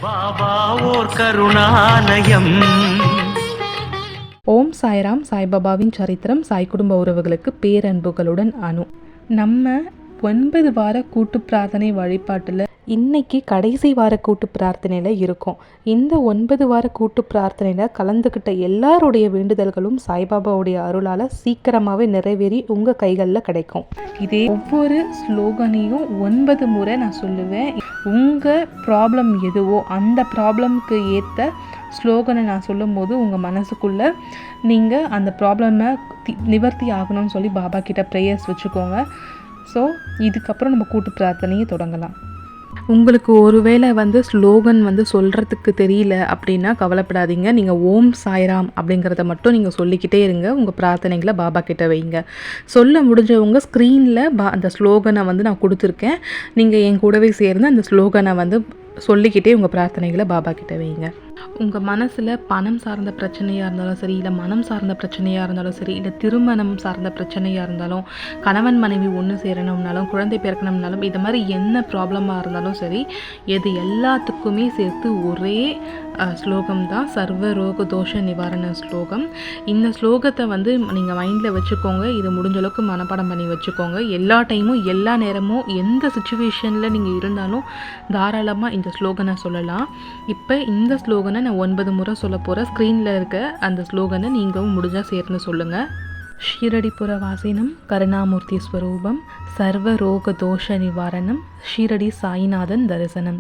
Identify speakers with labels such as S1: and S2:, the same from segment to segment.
S1: பாபா ஓர் கருணாலயம்.
S2: ஓம் சாய்ராம். சாய்பாபாவின் சரித்திரம். சாய் குடும்ப உறவுகளுக்கு பேரன்புகளுடன் அனு. நம்ம 9 வார கூட்டு பிரார்த்தனை வழிபாட்டில் இன்னைக்கு கடைசி வார கூட்டு பிரார்த்தனையில் இருக்கோம். இந்த 9 வார கூட்டு பிரார்த்தனையில் கலந்துக்கிட்ட எல்லாருடைய வேண்டுதல்களும் சாய்பாபாவுடைய அருளால் சீக்கிரமாகவே நிறைவேறி உங்கள் கைகளில் கிடைக்கும். இதே ஒவ்வொரு ஸ்லோகனையும் 9 முறை நான் சொல்லுவேன். உங்கள் ப்ராப்ளம் எதுவோ அந்த ப்ராப்ளம்க்கு ஏற்ற ஸ்லோகனை நான் சொல்லும் போது உங்கள் மனசுக்குள்ளே நீங்கள் அந்த ப்ராப்ளமை நிவர்த்தி ஆகணும்னு சொல்லி பாபா கிட்ட ப்ரேயர்ஸ் வச்சுக்கோங்க. ஸோ இதுக்கப்புறம் நம்ம கூட்டு பிரார்த்தனையை தொடங்கலாம். உங்களுக்கு ஒருவேளை ஸ்லோகன் சொல்கிறதுக்கு தெரியல அப்படின்னா கவலைப்படாதீங்க. நீங்கள் ஓம் சாய்ராம் அப்படிங்கிறத மட்டும் நீங்கள் சொல்லிக்கிட்டே இருங்க. உங்கள் பிரார்த்தனைகளை பாபா கிட்ட வைங்க. சொல்ல முடிஞ்சவங்க ஸ்க்ரீனில் அந்த ஸ்லோகனை நான் கொடுத்துருக்கேன். நீங்கள் என் கூடவே சேர்ந்து அந்த ஸ்லோகனை சொல்லிக்கிட்டே உங்கள் பிரார்த்தனைகளை பாபா கிட்ட வைங்க. உங்கள் மனசில் பணம் சார்ந்த பிரச்சனையாக இருந்தாலும் சரி, இல்லை மனம் சார்ந்த பிரச்சனையாக இருந்தாலும் சரி, இல்லை திருமணம் சார்ந்த பிரச்சனையாக இருந்தாலும், கணவன் மனைவி ஒன்று சேரணும்னாலும், குழந்தை பிறக்கணும்னாலும், இது மாதிரி என்ன ப்ராப்ளமாக இருந்தாலும் சரி, எது எல்லாத்துக்குமே சேர்த்து ஒரே ஸ்லோகம் தான் சர்வ ரோக தோஷ நிவாரண ஸ்லோகம். இந்த ஸ்லோகத்தை நீங்கள் மைண்டில் வச்சுக்கோங்க. இது முடிஞ்ச அளவுக்கு மனப்பாடம் பண்ணி வச்சுக்கோங்க. எல்லா டைமும் எல்லா நேரமும் எந்த சுச்சுவேஷனில் நீங்கள் இருந்தாலும் தாராளமாக இந்த ஸ்லோகனை சொல்லலாம். இப்போ இந்த ஸ்லோகனை நான் 9 முறை சொல்ல போகிறேன். ஸ்க்ரீனில் இருக்க அந்த ஸ்லோகனை நீங்களும் முடிஞ்சால் சேர்ந்து சொல்லுங்கள். ஷீரடிபுர வாசினம் கருணாமூர்த்தி ஸ்வரூபம் சர்வ ரோக தோஷ நிவாரணம் ஷீரடி சாய்நாதன் தரிசனம்.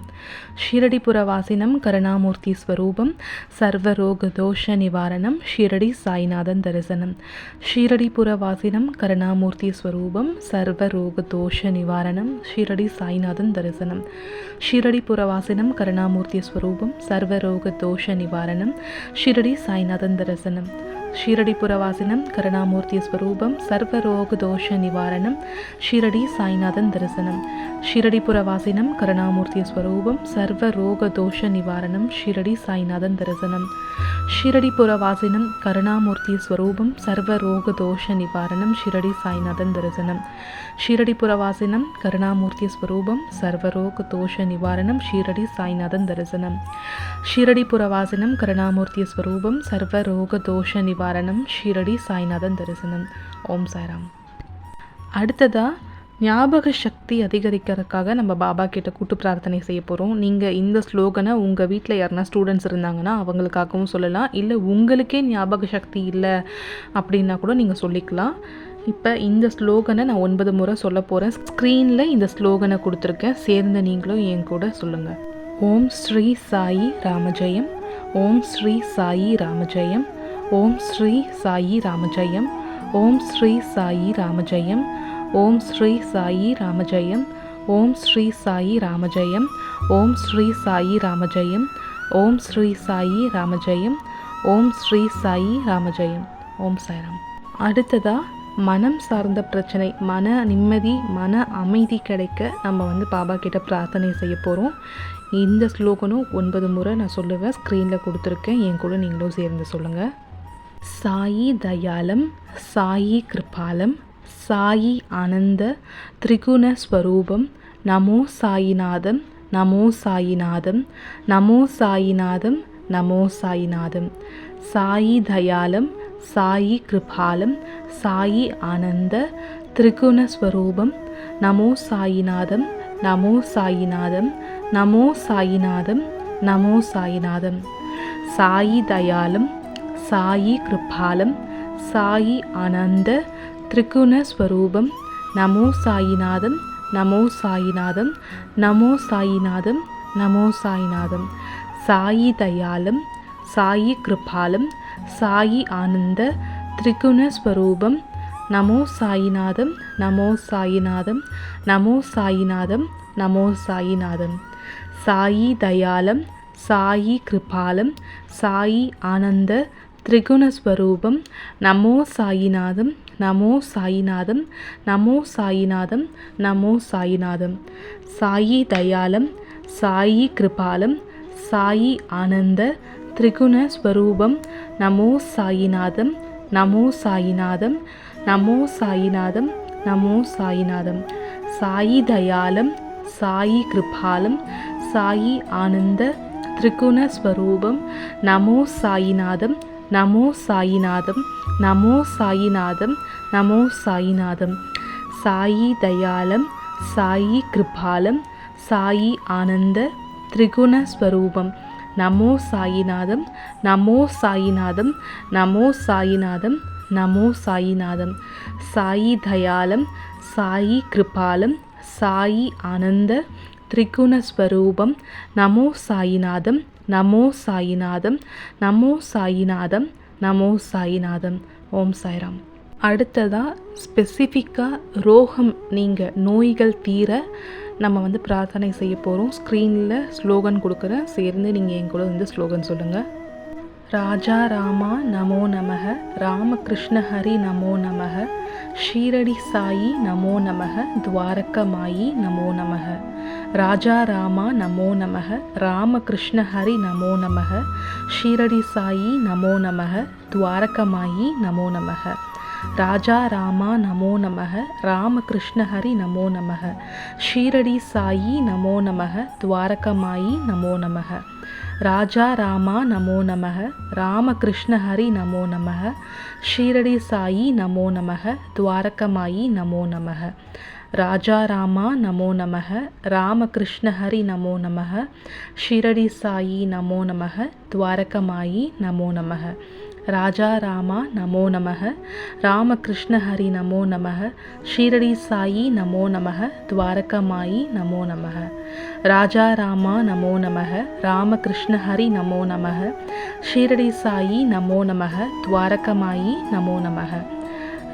S2: ஷீரடிபுர வாசினம் கருணாமூர்த்தி ஸ்வரூபம் சர்வ ரோக தோஷ நிவாரணம் ஷீரடி சாய்நாதன் தரிசனம். ஷீரடிபுர வாசினம் கருணாமூர்த்தி ஸ்வரூபம் சர்வ ரோக தோஷ நிவாரணம் ஷீரடி சாய்நாதன் தரிசனம். ஷீரடிபுர வாசினம் கருணாமூர்த்தி ஸ்வரூபம் சர்வ ரோக தோஷ நிவாரணம் ஷீரடி சாய்நாதன் தரிசனம். ஷீரடிபுர வாசினம் கருணாமூர்த்தி ஸ்வரூபம் சர்வ ரோக தோஷ நிவாரணம் ஷீரடி சாய்நாதன் தரிசனம். ஷீரடிபுர வாசினம் கருணாமூர்த்தி ஸ்வரூபம் சர்வ ரோக தோஷ நிவாரணம் ஷீரடி சாய்நாதன் தரிசனம். ஷீரடிபுர வாசினம் கருணாமூர்த்தி ஸ்வரூபம் சர்வ ரோக தோஷ நிவாரணம் ஷீரடி சாய்நாதன் தரிசனம். ஷீரடிபுர வாசினம் கருணாமூர்த்தி ஸ்வரூபம் சர்வ ரோக தோஷ நிவாரணம் ஷீரடி சாய்நாதன் தரிசனம். ஷீரடிபுர வாசினம் கருணாமூர்த்தி ஸ்வரூபம் சர்வ ரோக தோஷ நிவாரணம் ஷீரடி சாய்நாதன் தரிசனம். ஓம் சாய்ராம். அடுத்ததாக ஞாபக சக்தி அதிகரிக்கிறதுக்காக நம்ம பாபா கிட்ட கூட்டு பிரார்த்தனை செய்ய போகிறோம். நீங்கள் இந்த ஸ்லோகனை உங்கள் வீட்டில் யாருனா ஸ்டூடெண்ட்ஸ் இருந்தாங்கன்னா அவங்களுக்காகவும் சொல்லலாம். இல்லை உங்களுக்கே ஞாபக சக்தி இல்லை அப்படின்னா கூட நீங்கள் சொல்லிக்கலாம். இப்போ இந்த ஸ்லோகனை நான் 9 முறை சொல்ல போகிறேன். ஸ்க்ரீனில் இந்த ஸ்லோகனை கொடுத்துருக்கேன். சேர்ந்த நீங்களும் என் கூட சொல்லுங்கள். ஓம் ஸ்ரீ சாயி ராமஜெயம். ஓம் ஸ்ரீ சாயி ராமஜெயம். ஓம் ஸ்ரீ சாயி ராமஜெயம். ஓம் ஸ்ரீ சாயி ராமஜெயம். ஓம் ஸ்ரீ சாயி ராமஜெயம். ஓம் ஸ்ரீ சாயி ராமஜெயம். ஓம் ஸ்ரீ சாயி ராமஜெயம். ஓம் ஸ்ரீ சாயி ராமஜெயம். ஓம் ஸ்ரீ சாயி ராமஜெயம். ஓம் சாய்ராம். அடுத்ததாக மனம் சார்ந்த பிரச்சனை, மன நிம்மதி, மன அமைதி கிடைக்க நம்ம பாபா கிட்ட பிரார்த்தனை செய்ய போகிறோம். இந்த ஸ்லோகனும் 9 முறை நான் சொல்லுவேன். ஸ்க்ரீனில் கொடுத்துருக்கேன். என் கூட நீங்களும் சேர்ந்து சொல்லுங்கள். சாயி தயாலம், சாயி கிருபாலம், சாயி ஆனந்த திரிகுண ஸ்வரூபம், நமோ சாயிநாதம், நமோ சாயிநாதம், நமோ சாயிநாதம், நமோ சாயிநாதம். சாயி தயாலம், சாயி கிருபாலம், சாயி ஆனந்த திரிகுண ஸ்வரூபம், நமோ சாயிநாதம், நமோ சாயிநாதம், நமோ சாயிநாதம், நமோ சாயிநாதம். சாயி தயாலம், சாயி கிருபாலம், சாயி ஆனந்த திரிகுண ஸ்வரூபம், நமோ சாயிநாதம், நமோ சாயிநாதம், நமோ சாயிநாதம், நமோ சாயிநாதம். சாயி தயாலம், சாயி கிருபாலம், சாயி ஆனந்த திரிகுண ஸ்வரூபம், நமோ சாயிநாதம், நமோ சாயிநாதம், நமோ சாயிநாதம், நமோ சாயிநாதம். சாயி தயாலம், சாயி கிருபாலம், சாயி ஆனந்த திரிகுண ஸ்வரூபம், நமோ சாயிநாதம், நமோ சாயிநாதம், நமோ சாயிநாதம், நமோ சாயிநாதம். சாயி தயாலம், சாயி கிருபாலம், சாயி ஆனந்த திரிகுண ஸ்வரூபம், நமோ சாயிநாதம், நமோ சாயிநாதம், நமோ சாயிநாதம், நமோ சாயிநாதம். சாயி தயாலம், சாயி கிருபாலம், சாயி ஆனந்த திரிகுணஸ்வரூபம் நமோ சாயிநாதம் நமோ சாயிநாதம் நமோ சாயிநாதம் நமோ சாயிநாதம். சாயி தயாளம் சாயி கிருபாலம் சாயி ஆனந்த திரிகுணஸ்வரூபம் நமோ சாயிநாதம் நமோ சாயிநாதம் நமோ சாயிநாதம் நமோ சாயிநாதம். சாயி தயாளம் சாயி கிருபாலம் சாயி ஆனந்த திரிகுணஸ்வரூபம் நமோ சாயிநாதம் நமோ சாயிநாதம் நமோ சாயிநாதம் நமோ சாயிநாதம். ஓம் சாய்ராம். அடுத்ததாக ஸ்பெசிஃபிக்காக ரோகம் நீங்கள் நோய்கள் தீர நம்ம பிரார்த்தனை செய்ய போகிறோம். ஸ்க்ரீனில் ஸ்லோகன் கொடுக்குறேன், சேர்ந்து நீங்கள் என் கூட ஸ்லோகன் சொல்லுங்கள். ராஜா ராமா நமோ நமக ராமகிருஷ்ண ஹரி நமோ நமக ஷீரடி சாயி நமோ நமக துவாரகமாயி நமோ நமக. ராஜா ராமா நமோ நமக ராமகிருஷ்ண ஹரி நமோ நமக ஷீரடி சாயி நமோ நமக துவாரகமாயி நமோ நமக. ராஜா ராமா நமோ நமக ராமகிருஷ்ண ஹரி நமோ நமக ஷீரடி சாயி நமோ நமக துவாரகமாயி நமோ நமக. ராஜா ராமா நமோ நமக ராமகிருஷ்ண ஹரி நமோ நமக ஷீரடி சாயி நமோ நமக துவாரகமாயி நமோ நமக. ராஜா ராமா நமோ நமக ராமகிருஷ்ண ஹரி நமோ நமக ஷீரடி சாயி நமோ நமக துவாரகமாயி நமோ நமக. ராஜா ராமா நமோ நமக ராமகிருஷ்ண ஹரி நமோ நமக ஷீரடி சாயி நமோ நமக துவாரகமாயி நமோ நமக. ராஜா ராமா நமோ நமக ராமகிருஷ்ண ஹரி நமோ நமக ஷீரடி சாயி நமோ நமக துவாரகமாயி நமோ நமக.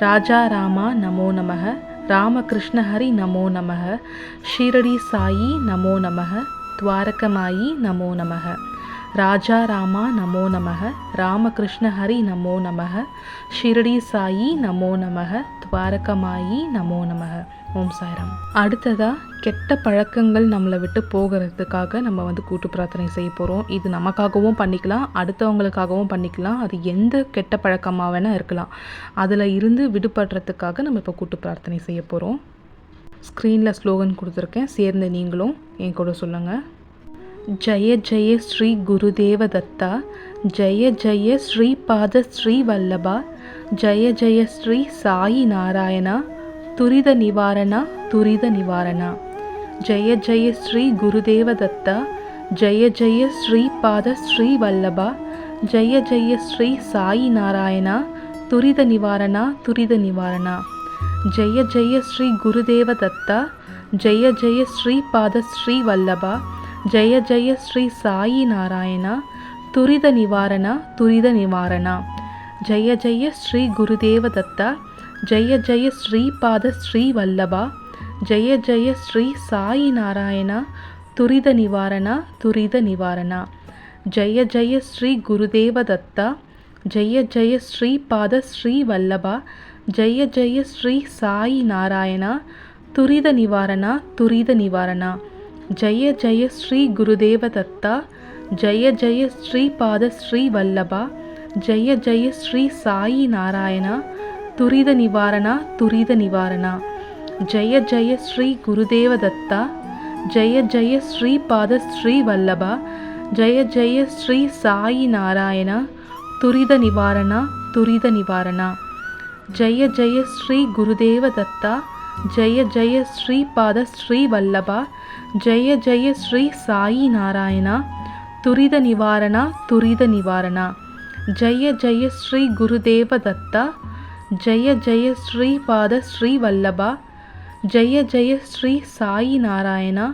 S2: ராஜா ராமா நமோ நமக ராமகிருஷ்ண ஹரி நமோ நமக ஷீரடி சாயி நமோ நமக துவாரகமாயி நமோ நமக. ராஜா ராமா நமோ நமக ராமகிருஷ்ண ஹரி நமோ நமக ஷீரடி சாயி நமோ நமக துவாரகமாயி நமோ நமக. ஓம் சாய்ராம். அடுத்ததாக கெட்ட பழக்கங்கள் நம்மளை விட்டு போகிறதுக்காக நம்ம கூட்டு பிரார்த்தனை செய்ய போகிறோம். இது நமக்காகவும் பண்ணிக்கலாம், அடுத்தவங்களுக்காகவும் பண்ணிக்கலாம். அது எந்த கெட்ட பழக்கமாக வேணால் இருக்கலாம். அதில் இருந்து விடுபடுறதுக்காக நம்ம இப்போ கூட்டு பிரார்த்தனை செய்ய போகிறோம். ஸ்க்ரீனில் ஸ்லோகன் கொடுத்துருக்கேன், சேர்ந்து நீங்களும் என் கூட சொல்லுங்கள். ஜய ஜய ஸ்ரீ குருதேவ தத்தா ஜய ஜய ஸ்ரீபாத ஸ்ரீ வல்லபா ஜய ஜய ஸ்ரீ சாயி நாராயணா துரித நிவாரணா துரித நிவாரணா. ஜய ஜய ஸ்ரீ குருதேவ தத்தா ஜய ஜய ஸ்ரீபாத ஸ்ரீ வல்லபா ஜய ஜய ஸ்ரீ சாயி நாராயணா துரித நிவாரணா துரித நிவாரணா. ஜய ஜய ஸ்ரீ குருதேவ தத்தா ஜய ஜய ஸ்ரீபாத ஸ்ரீ வல்லபா ஜய ஜய ஸ்ரீ சாயி நாராயணா துரித நிவாரணா துரித நிவாரணா. ஜய ஜய ஸ்ரீ குருதேவ தத்தா ஜய ஜய ஸ்ரீபாத ஸ்ரீ வல்லபா ஜய ஜய ஸ்ரீ சாயி நாராயணா துரித நிவாரணா துரித நிவாரணா. ஜய ஜய ஸ்ரீ குருதேவ தத்தா ஜய ஜய ஸ்ரீபாத ஸ்ரீ வல்லபா ஜய ஜய ஸ்ரீ சாயி நாராயணா துரித நிவாரணா துரித நிவாரணா. ஜய ஜய ஸ்ரீ குருதேவ தத்தா ஜய ஜய ஸ்ரீபாத ஸ்ரீ வல்லபா ஜய ஜய ஸ்ரீ சாயி நாராயணா துரித நிவாரணா துரித நிவாரணா. ஜய ஜய ஸ்ரீ குருதேவ தத்தா ஜய ஜய ஸ்ரீபாத ஸ்ரீ வல்லபா ஜய ஜய ஸ்ரீ சாயி நாராயணா துரித நிவாரணா துரித நிவாரணா. ஜய ஜய ஸ்ரீ குருதேவ தத்தா ஜய ஜய ஸ்ரீபாத ஸ்ரீ வல்லபா ஜய ஜய ஸ்ரீ சாயி நாராயணா துரித நிவாரணா துரித நிவாரணா. ஜய ஜய ஸ்ரீ குருதேவ தத்தா ஜய ஜய ஸ்ரீபாத ஸ்ரீ வல்லபா ஜய ஜய ஸ்ரீ சாயி நாராயணா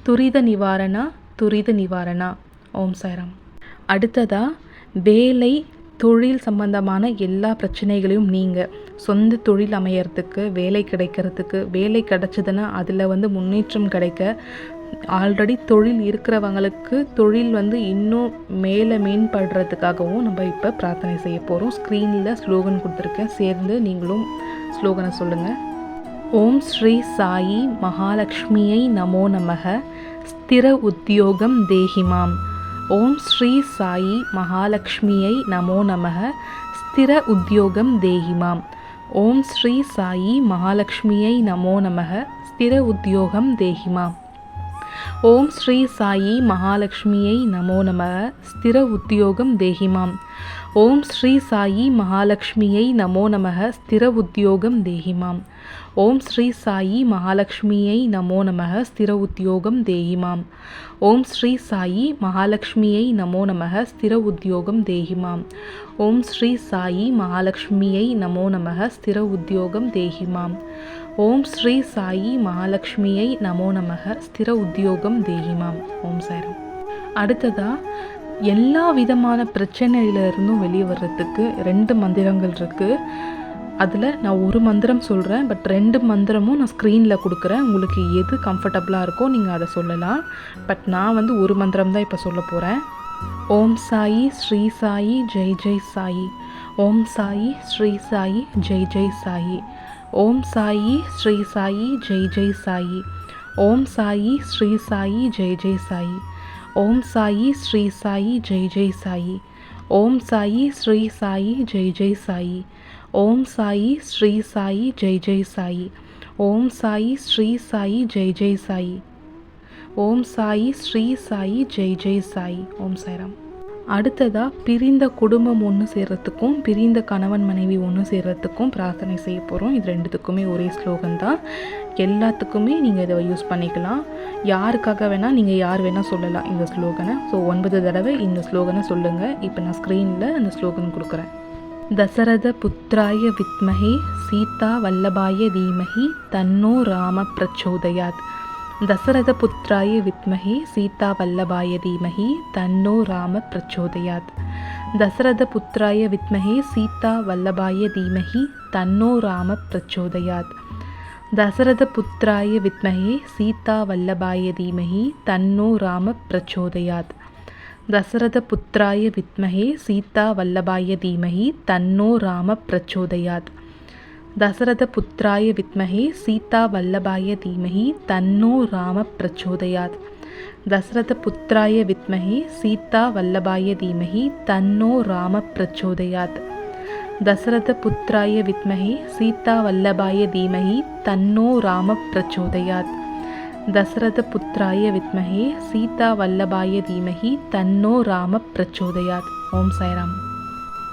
S2: துரித நிவாரணா துரித நிவாரணா. ஓம் சாய்ராம். அடுத்ததாக வேலை தொழில் சம்பந்தமான எல்லா பிரச்சனைகளையும் நீங்கள் சொந்த தொழில் அமையறதுக்கு, வேலை கிடைக்கிறதுக்கு, வேலை கிடச்சிதுன்னா அதில் முன்னேற்றம் கிடைக்க, ஆல்ரெடி தொழில் இருக்கிறவங்களுக்கு தொழில் இன்னும் மேலே மேம்படுறதுக்காகவும் நம்ம இப்போ பிரார்த்தனை செய்ய போகிறோம். ஸ்க்ரீனில் ஸ்லோகன் கொடுத்துருக்கேன், சேர்ந்து நீங்களும் ஸ்லோகனை சொல்லுங்கள். ஓம் ஸ்ரீ சாயி மகாலட்சுமியை நமோ நமக ஸ்திர உத்தியோகம் தேஹிமாம். ஓம் ஸ்ரீ சாயி மகாலட்சுமியை நமோ நமக ஸ்திர உத்தியோகம் தேஹிமாம். ஓம் ஸ்ரீ சாயி மகாலட்சுமியை நமோ நமக ஸ்திர உத்தியோகம் தேஹிமாம். ஓம் ஸ்ரீ சாயி மகாலட்சுமியை நமோ நமः ஸ்திர உத்தியோகம் தேஹிமாம். ஓம் ஸ்ரீ சாயி மகாலட்சுமியை நமோ நமः ஸ்திர உத்தியோகம் தேஹிமாம். ஓம் ஸ்ரீ சாயி மகாலட்சுமியை நமோ நமः ஸ்திர உத்தியோகம் தேஹிமாம். ஓம் ஸ்ரீ சாயி மகாலட்சுமியை நமோ நமः ஸ்திர உத்தியோகம் தேஹிமாம். ஓம் ஸ்ரீ சாயி மகாலட்சுமியை நமோ நமः ஸ்திர உத்தியோகம் தேஹிமாம். ஓம் ஸ்ரீ சாயி மகாலட்சுமியை நமோ நமः ஸ்திர உத்தியோகம் தேஹிமாம். ஓம் சாய்ராம். அடுத்ததாக எல்லா விதமான பிரச்சனையிலிருந்தும் வெளியே வர்றதுக்கு 2 மந்திரங்கள் இருக்குது. அதில் நான் ஒரு மந்திரம் சொல்கிறேன், பட் 2 மந்திரமும் நான் ஸ்க்ரீனில் கொடுக்குறேன். உங்களுக்கு எது கம்ஃபர்டபுளாக இருக்கோ நீங்கள் அதை சொல்லலாம். பட் நான் ஒரு மந்திரம் தான் இப்போ சொல்ல போகிறேன். ஓம் சாயி ஸ்ரீ சாயி ஜெய் ஜெய் சாயி. ஓம் சாயி ஸ்ரீ சாயி ஜெய் ஜெய் சாயி. ஓம் சாயி ஸ்ரீ சாயி ஜெய் ஜெய் சாயி. ஓம் சாயி ஸ்ரீ சாயி ஜெய் ஜெய் சாயி. ஓம் சாயி ஸ்ரீ சாயி ஜெய் ஜெய் சாயி. ஓம் சாயி ஸ்ரீ சாயி ஜெய் ஜெய் சாயி. ஓம் சாயி ஸ்ரீ சாயி ஜெய் ஜெய் சாயி. ஓம் சாயி ஸ்ரீ சாயி ஜெய் ஜெய் சாயி. ஓம் சாயி ஸ்ரீ சாயி ஜெய் ஜெய் சாயி. ஓம் சாய்ராம். அடுத்ததாக பிரிந்த குடும்பம் ஒன்று சேர்கிறதுக்கும் பிரிந்த கணவன் மனைவி ஒன்று சேர்கிறதுக்கும் பிரார்த்தனை செய்ய போகிறோம். இது 2த்துக்குமே ஒரே ஸ்லோகன் தான். எல்லாத்துக்குமே நீங்கள் இதை யூஸ் பண்ணிக்கலாம். யாருக்காக வேணால் நீங்கள் யார் வேணால் சொல்லலாம் இந்த ஸ்லோகனை. ஸோ 9 தடவை இந்த ஸ்லோகனை சொல்லுங்கள். இப்போ நான் ஸ்க்ரீனில் அந்த ஸ்லோகன் கொடுக்குறேன். தசரத புத்திராய வித்மஹே சீதா வல்லபாய தீமஹி தன்னோ ராம பிரச்சோதயாத். தசரத புத்திராய வித்மஹே சீதா வல்லபாய தீமஹி தன்னோ ராம பிரச்சோதயாத். தசரத புத்திராய வித்மஹே சீதா வல்லபாய தீமஹி தன்னோ ராம பிரச்சோதயாத். தசரத புத்திராய வித்மஹே சீதா வல்லபாய தீமஹி தன்னோ ராம பிரச்சோதயாத். தசரத புத்திராய வித்மஹே சீதா வல்லபாய தீமஹி தன்னோ ராம பிரச்சோதயாத். தசரத புத்திராய வித்மஹே சீதா வல்லபாய தீமஹி தன்னோ ராம பிரச்சோதயாத். தசரத புத்திராய வித்மஹே சீதா வல்லபாய தீமஹி தன்னோ ராம பிரச்சோதயாத். தசரத புத்திராய வித்மஹே சீதா வல்லபாய தீமஹி தன்னோ ராம பிரச்சோதயாத். தசரத புத்திராய வித்மஹே சீதா வல்லபாய தீமஹி தன்னோ ராம பிரச்சோதயாத். ஓம் சாய்ராம்.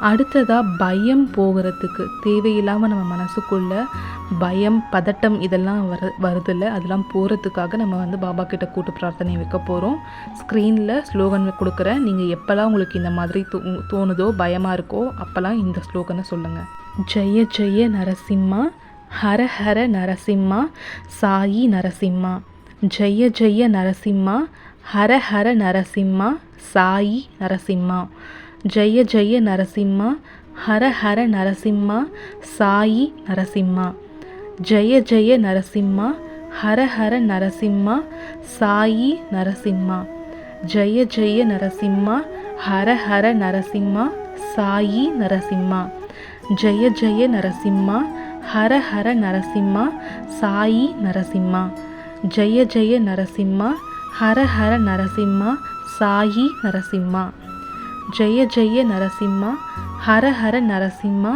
S2: அடுத்ததாக பயம் போகிறதுக்கு, தேவையில்லாமல் நம்ம மனசுக்குள்ள பயம் பதட்டம் இதெல்லாம் வருதில்ல, அதெல்லாம் போகிறதுக்காக நம்ம பாபா கிட்ட கூட்டு பிரார்த்தனை வைக்க போகிறோம். ஸ்க்ரீனில் ஸ்லோகன் கொடுக்குறேன். நீங்கள் எப்போல்லாம் உங்களுக்கு இந்த மாதிரி தோணுதோ பயமாக இருக்கோ அப்போல்லாம் இந்த ஸ்லோகனை சொல்லுங்கள். ஜெய ஜெய நரசிம்மா ஹர ஹர நரசிம்மா சாயி நரசிம்மா. ஜெய ஜெய நரசிம்மா ஹர ஹர நரசிம்மா சாயி நரசிம்மா. ஜெய ஜெய நரசிம்மா ஹர ஹர நரசிம்மா சாயி நரசிம்மா. ஜெய ஜெய நரசிம்மா ஹர ஹர நரசிம்மா சாயி நரசிம்மா. ஜெய ஜெய நரசிம்மா ஹர ஹர நரசிம்மா சாயி நரசிம்மா. ஜெய ஜெய நரசிம்மா ஹர ஹர நரசிம்மா சாயி நரசிம்மா. ஜெய ஜெய நரசிம்மா ஹர ஹர நரசிம்மா சாயி நரசிம்மா. ஜெய ஜெய நரசிம்மா ஹர ஹர நரசிம்மா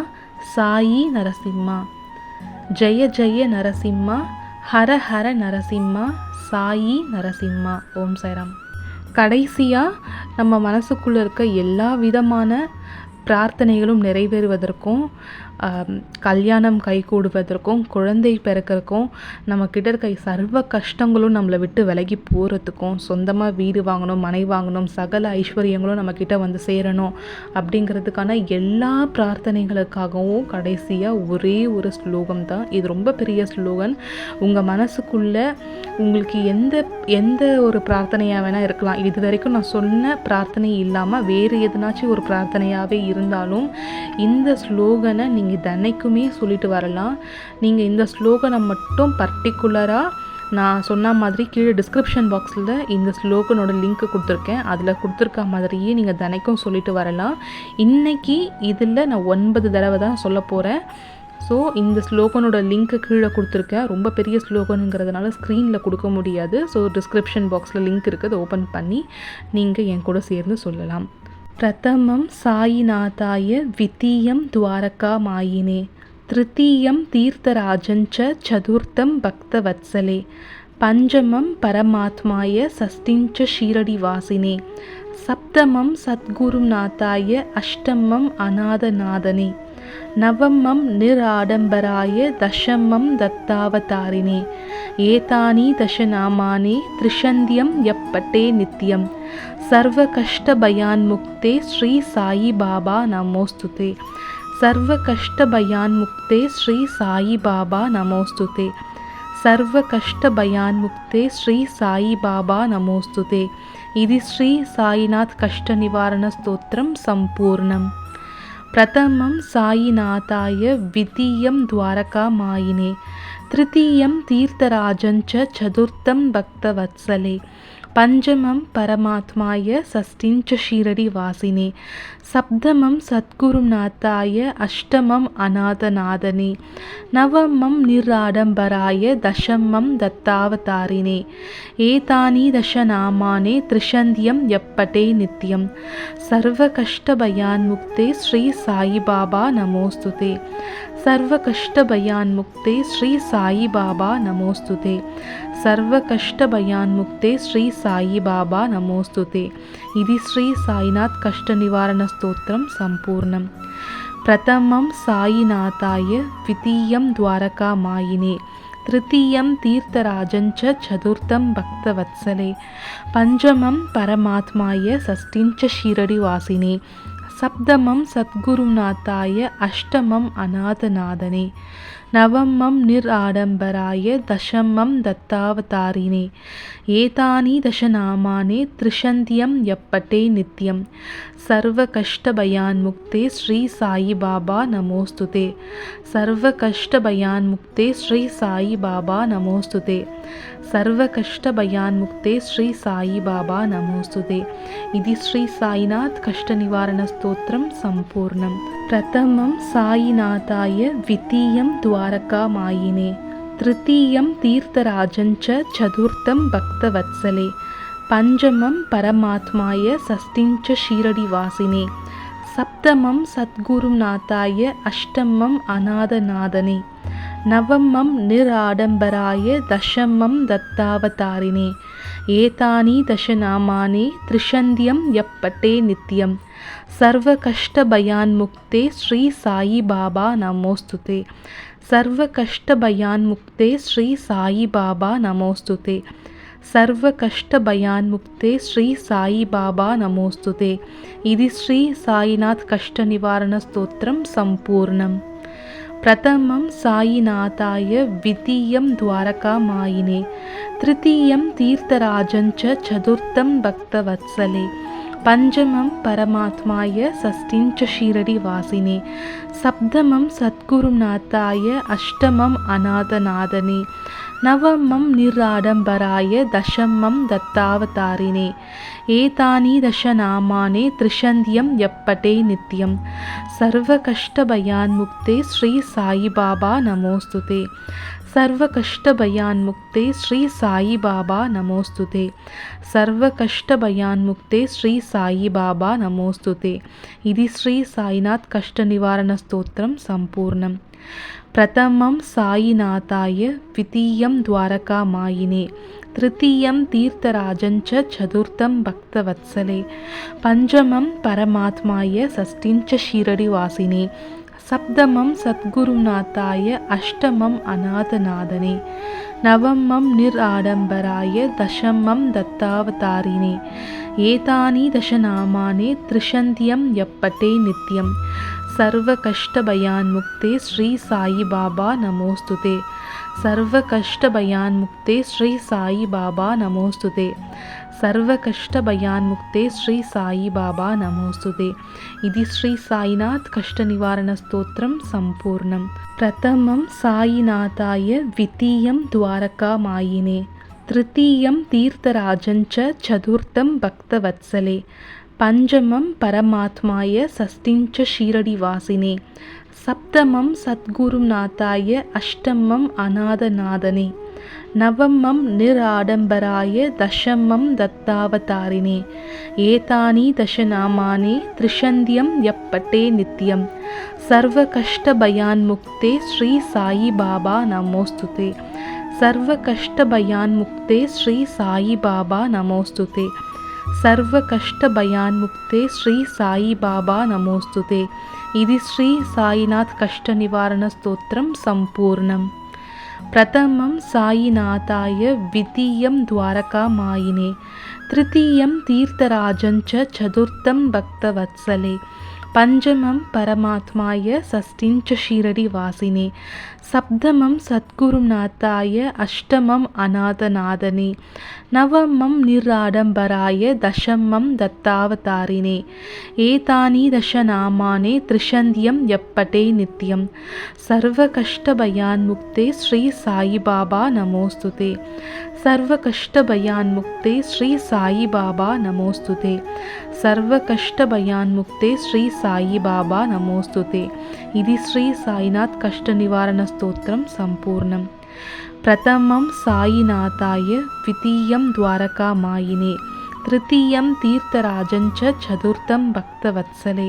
S2: சாயி நரசிம்மா. ஜெய ஜெய நரசிம்மா ஹர ஹர நரசிம்மா சாயி நரசிம்மா. ஓம் சாய்ராம். கடைசியாக நம்ம மனசுக்குள்ளே இருக்க எல்லா விதமான பிரார்த்தனைகளும் நிறைவேறுவதற்கும், கல்யாணம் கைகூடுவதற்கும், குழந்தை பிறக்கிறதுக்கும், நம்மக்கிட்ட இருக்க சர்வ கஷ்டங்களும் நம்மளை விட்டு விலகி போகிறதுக்கும், சொந்தமாக வீடு வாங்கணும், மனை வாங்கணும், சகல ஐஸ்வர்யங்களும் நம்மக்கிட்ட வந்து சேரணும் அப்படிங்கிறதுக்கான எல்லா பிரார்த்தனைகளுக்காகவும் கடைசியாக ஒரே ஒரு ஸ்லோகம் தான். இது ரொம்ப பெரிய ஸ்லோகன். உங்கள் மனசுக்குள்ளே உங்களுக்கு எந்த ஒரு பிரார்த்தனையாக வேணால் இருக்கலாம். இது வரைக்கும் நான் சொன்ன பிரார்த்தனை இல்லாமல் வேறு எதுனாச்சும் ஒரு பிரார்த்தனையாகவே இருந்தாலும் இந்த ஸ்லோகனை நீங்கள் தினைக்குமே சொல்லிட்டு வரலாம். நீங்கள் இந்த ஸ்லோகனை மட்டும் பர்டிகுலராக நான் சொன்ன மாதிரி கீழே டிஸ்கிரிப்ஷன் பாக்ஸில் இந்த ஸ்லோகனோட லிங்க்கு கொடுத்துருக்கேன். அதில் கொடுத்துருக்க மாதிரியே நீங்கள் தினைக்கும் சொல்லிட்டு வரலாம். இன்றைக்கி இதில் நான் 9 தடவை தான் சொல்ல போகிறேன். ஸோ இந்த ஸ்லோகனோட லிங்க்கு கீழே கொடுத்துருக்கேன். ரொம்ப பெரிய ஸ்லோகனுங்கிறதுனால ஸ்க்ரீனில் கொடுக்க முடியாது. ஸோ டிஸ்கிரிப்ஷன் பாக்ஸில் லிங்க் இருக்குது, ஓப்பன் பண்ணி நீங்கள் என் கூட சேர்ந்து சொல்லலாம். பிரதமம் சாயிநாதாய த்விதீயம் துவாரகா மாயினே திருத்தீயம் தீர்த்தராஜஞ்ச சதுர்த்தம் பக்தவத்சலே பஞ்சமம் பரமாத்மாய சஷ்டிஞ்ச ஷீரடிவாசினே. சப்தமம் சத்குருநாதாய அஷ்டமம் அநாதநாதனே. நவமம் நிராடம்பராய தசமம் தத்தாவதாரிணே. ஏதானி தசநாமானி த்ரிஷந்தியம் யப்பட்டே நித்யம். சர்வ கஷ்ட பயான்முக்தே ஸ்ரீ சாயி பாபா நமோஸ்துதே. சர்வ கஷ்ட பயான்முக்தே ஸ்ரீ சாயி பாபா நமோஸ்துதே. சர்வ கஷ்ட பயான்முக்தே ஸ்ரீ சாயி பாபா நமோஸ்துதே. இது ஸ்ரீ சாயிநாத் கஷ்ட நிவாரண ஸ்தோத்திரம் சம்பூர்ணம். பிரதமம் சாயிநாதாய த்விதீயம் துவாரகாமாயினே. திருத்தீயம் தீர்த்தராஜஞ்ச சதுர்த்தம் பக்தவத்சலே. பஞ்சமம் பரமாத்மாய சஷ்டிஞ்ச ஷீரடிவாசினே. சப்தமம் சத்குருநாதாய அஷ்டமம் அநாதநாதனே. நவமம் நிராடம்பராய தசமம் தத்தாவதாரிணே. ஏதானி தசநாமானே த்ரிஷந்தியம் யப்பட்டே நித்யம். சர்வ கஷ்ட பயான்முக்தே ஸ்ரீ சாயி பாபா நமோஸ்துதே. சர்வ கஷ்ட பயான்முக்தே ஸ்ரீ சாயி பாபா நமோஸ்துதே. சர்வ கஷ்ட பயான்முக்தே ஸ்ரீ சாயி பாபா நமோஸ்துதே. இது ஸ்ரீ சாயிநாத் கஷ்ட நிவாரண ஸ்தோத்திரம் சம்பூர்ணம். பிரதமம் சாயிநாதாய த்விதீயம் துவாரகாமாயினே. திருத்தீயம் தீர்த்தராஜஞ்ச சதுர்த்தம் பக்தவத்சலே. பஞ்சமம் பரமாத்மாய சஷ்டிஞ்ச ஷீரடிவாசினே. சப்தமம் சத்குருநாதாய அஷ்டமம் அநாதநாதனே. நவமம் நிராடம்பராய தசமம் தத்தாவதாரிணே. ஏதானி தசநாமானே த்ரிஷந்தியம் யப்பட்டே நித்யம். சர்வ கஷ்ட பயான்முக்தே ஸ்ரீ சாயி பாபா நமோஸ்துதே. சர்வ கஷ்ட பயான்முக்தே ஸ்ரீ சாயி பாபா நமோஸ்துதே. சர்வ கஷ்ட பயான்முக்தே ஸ்ரீ சாயி பாபா நமோஸ்துதே. இது ஸ்ரீ சாயிநாத் கஷ்ட நிவாரண ஸ்தோத்திரம் சம்பூர்ணம். பிரதமம் சாயிநாதாய த்விதீயம் துவாரகாமாயினே. திருத்தீயம் தீர்த்தராஜஞ்ச சதுர்த்தம் பக்தவத்சலே. பஞ்சமம் பரமாத்மாய சஷ்டிஞ்ச ஷீரடிவாசினே. சப்தமம் சத்குருநாதாய அஷ்டமம் அநாதநாதனே. நவமம் நிராடம்பராய தசமம் தத்தாவதாரிணே. ஏதானி தசநாமானி த்ரிஷந்தியம் யப்பட்டே நித்யம். சர்வ கஷ்ட பயான்முக்தே ஸ்ரீ சாயி பாபா நமோஸ்துதே. சர்வ கஷ்ட பயான்முக்தே ஸ்ரீ சாயி பாபா நமோஸ்துதே. சர்வ கஷ்ட பயான்முக்தே ஸ்ரீ சாயி பாபா நமோஸ்துதே. இது ஸ்ரீ சாயிநாத் கஷ்ட நிவாரண ஸ்தோத்திரம் சம்பூர்ணம். பிரதமம் சாயிநாதாய த்விதீயம் துவாரகாமாயினே. திருத்தீயம் தீர்த்தராஜஞ்ச சதுர்த்தம் பக்தவத்சலே. பஞ்சமம் பரமாத்மாய சஷ்டிஞ்ச ஷீரடிவாசினே. சப்தமம் சத்குருநாதாய அஷ்டமம் அநாதநாதனே. நவமம் நிராடம்பராய தசமம் தத்தாவதாரிணே. ஏதானி தசநாமானே த்ரிஷந்தியம் யப்பட்டே நித்யம். சர்வ கஷ்ட பயான்முக்தே ஸ்ரீ சாயி பாபா நமோஸ்துதே. சர்வ கஷ்ட பயான்முக்தே ஸ்ரீ சாயி பாபா நமோஸ்துதே. சர்வ கஷ்ட பயான்முக்தே ஸ்ரீ சாயி பாபா நமோஸ்துதே. இது ஸ்ரீ சாயிநாத் கஷ்ட நிவாரண ஸ்தோத்திரம் சம்பூர்ணம். பிரதமம் சாயிநாதாய த்விதீயம் துவாரகாமாயினே. திருத்தீயம் தீர்த்தராஜஞ்ச சதுர்த்தம் பக்தவத்சலே. பஞ்சமம் பரமாத்மாய சஷ்டிஞ்ச ஷீரடிவாசினே. சப்தமம் சத்குருநாதாய அஷ்டமம் அநாதநாதனே. நவமம் நிராடம்பராய தசமம் தத்தாவதாரிணே. ஏதானி தசநாமானே த்ரிஷந்தியம் யப்பட்டே நித்யம். சர்வ கஷ்ட பயான்முக்தே ஸ்ரீ சாயி பாபா நமோஸ்துதே. சர்வ கஷ்ட பயான்முக்தே ஸ்ரீ சாயி பாபா நமோஸ்துதே. சர்வ கஷ்ட பயான்முக்தே ஸ்ரீ சாயி பாபா நமோஸ்துதே. இது ஸ்ரீ சாயிநாத் கஷ்ட நிவாரண ஸ்தோத்திரம் சம்பூர்ணம். பிரதமம் சாயிநாதாய த்விதீயம் துவாரகாமாயினே. திருத்தீயம் தீர்த்தராஜஞ்ச சதுர்த்தம் பக்தவத்சலே. பஞ்சமம் பரமாத்மாய சஷ்டிஞ்ச ஷீரடிவாசினே. சப்தமம் சத்குருநாதாய அஷ்டமம் அநாதநாதனே. நவமம் நிராடம்பராய தசமம் தத்தாவதாரிணே. ஏதானி தசநாமானி த்ரிஷந்தியம் யப்பட்டே நித்யம். சர்வ கஷ்ட பயான்முக்தே ஸ்ரீ சாயி பாபா நமோஸ்துதே. சர்வ கஷ்ட பயான் முக்தே ஸ்ரீ சாயி பாபா நமோஸ்துதே. சர்வ கஷ்ட பயான் முக்தே ஸ்ரீ சாயி பாபா நமோஸ்துதே. இது ஸ்ரீ சாயிநாத் கஷ்ட நிவாரண ஸ்தோத்திரம் சம்பூர்ணம். பிரதமம் சாயிநாதாய, விதீயம் துவாரகா மாயினே, திருத்தீயம் தீர்த்தராஜஞ்ச, சதுர்த்தம் பக்தவத்சலே, பஞ்சமம் பரமாத்மாய, சஷ்டிஞ்ச ஷீரடி வாசினே, சப்தமம் சத்குருநாதாய, அஷ்டமம் அநாதநாதனே, நவமம் நிராடம்பராய, தசமம் தத்தாவதாரினே. ஏதானி தசநாமானே த்ரிஷந்தியம் எப்பட்டே நித்யம். சர்வ கஷ்ட பயான் முக்தே ஸ்ரீ சாயி பாபா நமோஸ்துதே. சர்வ கஷ்ட பயான் முக்தே ஸ்ரீ சாயி பாபா நமோஸ்துதே. சர்வ கஷ்ட பயான் முக்தே ஸ்ரீ சாயி பாபா நமோஸ்துதே. இது ஸ்ரீ சாயிநாத் கஷ்ட நிவாரண ஸ்தோத்திரம் சம்பூர்ணம். பிரதமம் சாயிநாதாய, விதீயம் துவாரகா மாயினே, திருத்தீயம் தீர்த்தராஜஞ்ச, சதுர்த்தம் பக்தவத்சலே,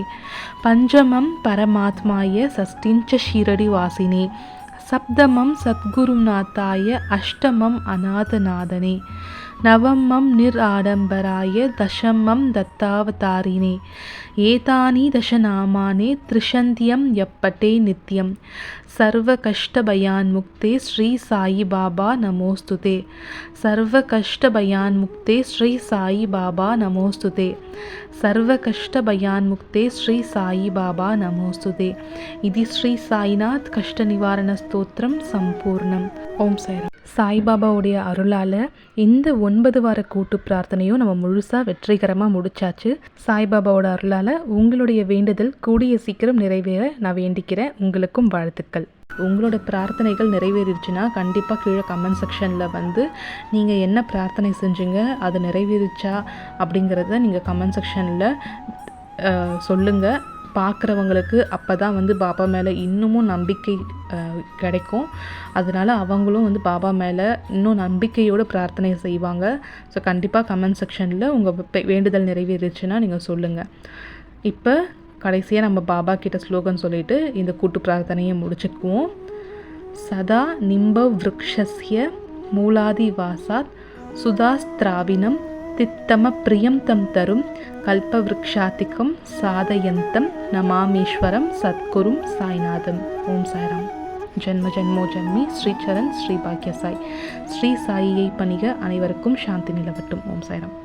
S2: பஞ்சமம் பரமாத்மாய, சஷ்டிஞ்ச ஷீரடி வாசினே, சப்தமம் சத்குருநாதாய, அஷ்டமம் அநாதநாதனே, நவமம் நிராடம்பராய, தசமம் தத்தாவதாரினே. ஏதானி தசநாமானே த்ரிஷந்தியம் எப்பட்டே நித்யம். சர்வ கஷ்ட பயான் முக்தே ஸ்ரீ சாயி பாபா நமோஸ்துதே. சர்வ கஷ்ட பயான் முக்தே ஸ்ரீ சாயி பாபா நமோஸ்துதே. சர்வ கஷ்ட பயான் முக்தே ஸ்ரீ சாயி பாபா நமோஸ்துதே. இது ஸ்ரீ சாயிநாத் கஷ்ட நிவாரண ஸ்தோத்திரம் சம்பூர்ணம். ஓம் சாய்ராம். சாய்பாபாவுடைய அருளால் இந்த 9 வார கூட்டு பிரார்த்தனையும் நம்ம முழுசாக வெற்றிகரமாக முடிச்சாச்சு. சாய்பாபாவோட அருளால் உங்களுடைய வேண்டுதல் கூடிய சீக்கிரம் நிறைவேற நான் வேண்டிக்கிறேன். உங்களுக்கும் வாழ்த்துக்கள். உங்களோட பிரார்த்தனைகள் நிறைவேறிடுச்சுன்னா கண்டிப்பாக கீழே கமெண்ட் செக்ஷனில் வந்து நீங்கள் என்ன பிரார்த்தனை செஞ்சீங்க, அது நிறைவேறிச்சா அப்படிங்கிறத நீங்கள் கமெண்ட் செக்ஷனில் சொல்லுங்கள். பார்க்குறவங்களுக்கு அப்போ தான் வந்து பாபா மேலே இன்னமும் நம்பிக்கை கிடைக்கும். அதனால் அவங்களும் வந்து பாபா மேலே இன்னும் நம்பிக்கையோடு பிரார்த்தனை செய்வாங்க. ஸோ கண்டிப்பாக கமெண்ட் செக்ஷனில் உங்கள் வேண்டுதல் நிறைவேறிச்சுன்னா நீங்கள் சொல்லுங்கள். இப்போ கடைசியாக நம்ம பாபா கிட்ட ஸ்லோகன் சொல்லிவிட்டு இந்த கூட்டு பிரார்த்தனையை முடிச்சுக்குவோம். சதா நிம்ப விருக்ஷஸ்ய மூலாதி வாசாத் சுதாஸ்திராவினம் தித்தம பிரியம் தம் தரும் கல்பவ்ருக்ஷாதிகம் சாதயந்தம் நமாமீஸ்வரம் சத்குரும் சாய்நாதம். ஓம் சாய்ராம். ஜென்ம ஜென்மோ ஜென்மி ஸ்ரீ சரண் ஸ்ரீ பாக்ய சாய். ஸ்ரீ சாயியை பணிக அனைவருக்கும் சாந்தி நிலவட்டும். ஓம் சாய்ராம்.